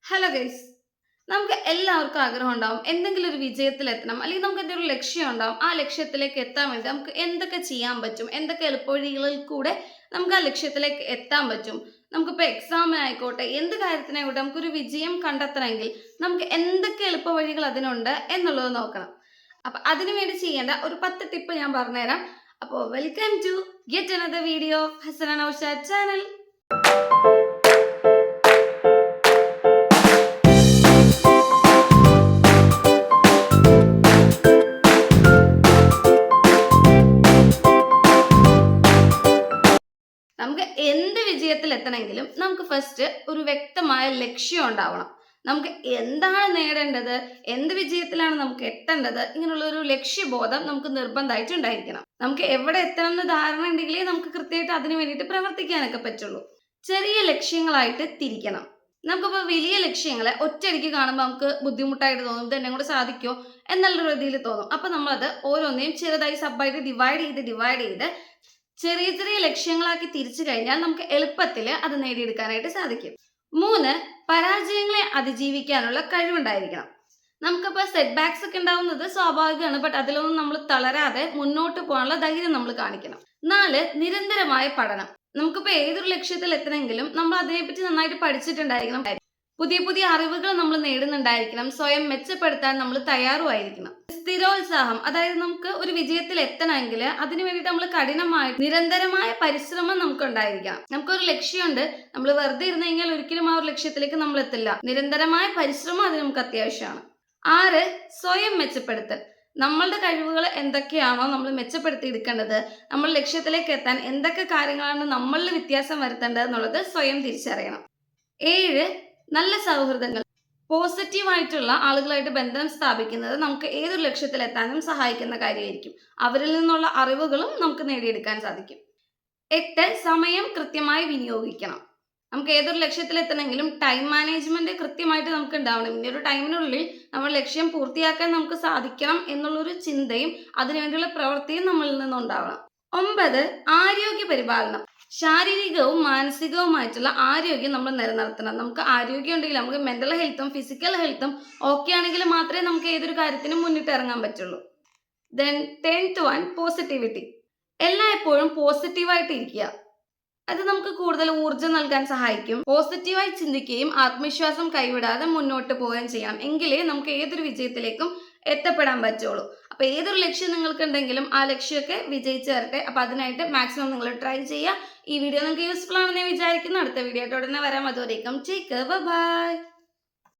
Hello guys, നമുക്ക് എല്ലാവർക്കും ആഗ്രഹം ഉണ്ടാവും എന്തെങ്കിലും ഒരു വിജയത്തിൽ എത്തണം, അല്ലെങ്കിൽ നമുക്ക് എന്തെങ്കിലും ഒരു ലക്ഷ്യം ഉണ്ടാവും. ആ ലക്ഷ്യത്തിലേക്ക് എത്താൻ വേണ്ടി നമുക്ക് എന്തൊക്കെ ചെയ്യാൻ പറ്റും, എന്തൊക്കെ എളുപ്പവഴികളിൽ കൂടെ നമുക്ക് ആ ലക്ഷ്യത്തിലേക്ക് എത്താൻ പറ്റും. നമുക്കിപ്പോൾ എക്സാമിനായിക്കോട്ടെ, എന്ത് കാര്യത്തിനായിക്കോട്ടെ, നമുക്കൊരു വിജയം കണ്ടെത്തണമെങ്കിൽ നമുക്ക് എന്തൊക്കെ എളുപ്പവഴികൾ അതിനുണ്ട് എന്നുള്ളത് നോക്കണം. അപ്പം അതിനു വേണ്ടി ചെയ്യേണ്ട ഒരു 10 ടിപ്പ് ഞാൻ പറഞ്ഞുതരാം. അപ്പോൾ welcome to get another video Hasana Naushad channel. നമുക്ക് എന്ത് വിജയത്തിൽ എത്തണമെങ്കിലും നമുക്ക് ഫസ്റ്റ് ഒരു വ്യക്തമായ ലക്ഷ്യം ഉണ്ടാവണം. നമുക്ക് എന്താണ് നേടേണ്ടത്, എന്ത് വിജയത്തിലാണ് നമുക്ക് എത്തേണ്ടത്, ഇങ്ങനെയുള്ള ഒരു ലക്ഷ്യബോധം നമുക്ക് നിർബന്ധമായിട്ട് ഉണ്ടായിരിക്കണം. നമുക്ക് എവിടെ എത്തണം എന്ന് ധാരണ ഉണ്ടെങ്കിലേ നമുക്ക് കൃത്യമായിട്ട് അതിന് വേണ്ടിയിട്ട് പ്രവർത്തിക്കാനൊക്കെ പറ്റുള്ളൂ. ചെറിയ ലക്ഷ്യങ്ങളായിട്ട് തിരിക്കണം. നമുക്കിപ്പോൾ വലിയ ലക്ഷ്യങ്ങളെ ഒറ്റയടിക്ക് കാണുമ്പോൾ നമുക്ക് ബുദ്ധിമുട്ടായിട്ട് തോന്നും, ഇത് എന്നെ കൂടെ സാധിക്കുമോ എന്നുള്ള രീതിയിൽ തോന്നും. അപ്പൊ നമ്മളത് ഓരോന്നെയും ചെറുതായി സബായിട്ട് ഡിവൈഡ് ചെയ്ത് ചെറിയ ചെറിയ ലക്ഷ്യങ്ങളാക്കി തിരിച്ചു കഴിഞ്ഞാൽ നമുക്ക് എളുപ്പത്തിൽ അത് നേടിയെടുക്കാനായിട്ട് സാധിക്കും. 3, പരാജയങ്ങളെ അതിജീവിക്കാനുള്ള കഴിവുണ്ടായിരിക്കണം. നമുക്കിപ്പോൾ സെറ്റ് ബാക്സ് ഒക്കെ ഉണ്ടാവുന്നത് സ്വാഭാവികമാണ്, ബട്ട് അതിലൊന്നും നമ്മൾ തളരാതെ മുന്നോട്ട് പോകാനുള്ള ധൈര്യം നമ്മൾ കാണിക്കണം. 4, നിരന്തരമായ പഠനം. നമുക്കിപ്പോൾ ഏതൊരു ലക്ഷ്യത്തിൽ എത്തണമെങ്കിലും നമ്മൾ അതിനെപ്പറ്റി നന്നായിട്ട് പഠിച്ചിട്ടുണ്ടായിരിക്കണം. പുതിയ പുതിയ അറിവുകൾ നമ്മൾ നേടുന്നുണ്ടായിരിക്കണം. സ്വയം മെച്ചപ്പെടുത്താൻ നമ്മൾ തയ്യാറുമായിരിക്കണം. സ്ഥിരോത്സാഹം, അതായത് നമുക്ക് ഒരു വിജയത്തിൽ എത്തണമെങ്കിൽ അതിനു വേണ്ടിയിട്ട് നമ്മൾ കഠിനമായ നിരന്തരമായ പരിശ്രമം നമുക്ക് ഉണ്ടായിരിക്കണം. നമുക്കൊരു ലക്ഷ്യമുണ്ട്, നമ്മൾ വെറുതെ ഇരുന്ന് കഴിഞ്ഞാൽ ഒരിക്കലും ആ ഒരു ലക്ഷ്യത്തിലേക്ക് നമ്മൾ എത്തില്ല. നിരന്തരമായ പരിശ്രമം അതിന് നമുക്ക് അത്യാവശ്യമാണ്. 6, സ്വയം മെച്ചപ്പെടുത്തൽ. നമ്മളുടെ കഴിവുകൾ എന്തൊക്കെയാണോ നമ്മൾ മെച്ചപ്പെടുത്തി എടുക്കേണ്ടത്, നമ്മൾ ലക്ഷ്യത്തിലേക്ക് എത്താൻ എന്തൊക്കെ കാര്യങ്ങളാണ് നമ്മളിൽ വ്യത്യാസം വരുത്തേണ്ടത് എന്നുള്ളത് സ്വയം തിരിച്ചറിയണം. 7, നല്ല സൗഹൃദങ്ങൾ. പോസിറ്റീവായിട്ടുള്ള ആളുകളായിട്ട് ബന്ധം സ്ഥാപിക്കുന്നത് നമുക്ക് ഏതൊരു ലക്ഷ്യത്തിലെത്താനും സഹായിക്കുന്ന കാര്യമായിരിക്കും. അവരിൽ നിന്നുള്ള അറിവുകളും നമുക്ക് നേടിയെടുക്കാൻ സാധിക്കും. 8, സമയം കൃത്യമായി വിനിയോഗിക്കണം. നമുക്ക് ഏതൊരു ലക്ഷ്യത്തിലെത്തണമെങ്കിലും ടൈം മാനേജ്മെന്റ് കൃത്യമായിട്ട് നമുക്ക് ഉണ്ടാവണം. ഇനി ഒരു ടൈമിനുള്ളിൽ നമ്മൾ ലക്ഷ്യം പൂർത്തിയാക്കാൻ നമുക്ക് സാധിക്കണം എന്നുള്ളൊരു ചിന്തയും അതിനുവേണ്ടിയുള്ള പ്രവൃത്തിയും നമ്മളിൽ നിന്നുണ്ടാവണം. 9, ആരോഗ്യ പരിപാലനം. ശാരീരികവും മാനസികവുമായിട്ടുള്ള ആരോഗ്യം നമ്മൾ നിലനിർത്തണം. നമുക്ക് ആരോഗ്യം ഉണ്ടെങ്കിൽ നമുക്ക് മെന്റൽ ഹെൽത്തും ഫിസിക്കൽ ഹെൽത്തും ഓക്കെ ആണെങ്കിൽ മാത്രമേ നമുക്ക് ഏതൊരു കാര്യത്തിനും മുന്നിട്ട് ഇറങ്ങാൻ പറ്റുള്ളൂ. Then 10th one, positivity. എല്ലായ്പ്പോഴും പോസിറ്റീവായിട്ട് ഇരിക്കുക. അത് നമുക്ക് കൂടുതൽ ഊർജ്ജം നൽകാൻ സഹായിക്കും. പോസിറ്റീവായി ചിന്തിക്കുകയും ആത്മവിശ്വാസം കൈവിടാതെ മുന്നോട്ട് പോവുകയും ചെയ്യണം. എങ്കിലേ നമുക്ക് ഏതൊരു വിജയത്തിലേക്കും എത്തപ്പെടാൻ പറ്റുള്ളൂ. അപ്പൊ ഏതൊരു ലക്ഷ്യം നിങ്ങൾക്ക് ഉണ്ടെങ്കിലും ആ ലക്ഷ്യമൊക്കെ വിജയിച്ചു വരട്ടെ. അപ്പൊ അതിനായിട്ട് മാക്സിമം നിങ്ങൾ ട്രൈ ചെയ്യുക. ഈ വീഡിയോ നിങ്ങൾക്ക് യൂസ്ഫുൾ ആണെന്ന് ഞാൻ വിചാരിക്കുന്നു. അടുത്ത വീഡിയോ ആയിട്ട് ഉടനെ വരാം. അതുവരേക്കും ടേക്ക് കെയർ, ബൈ.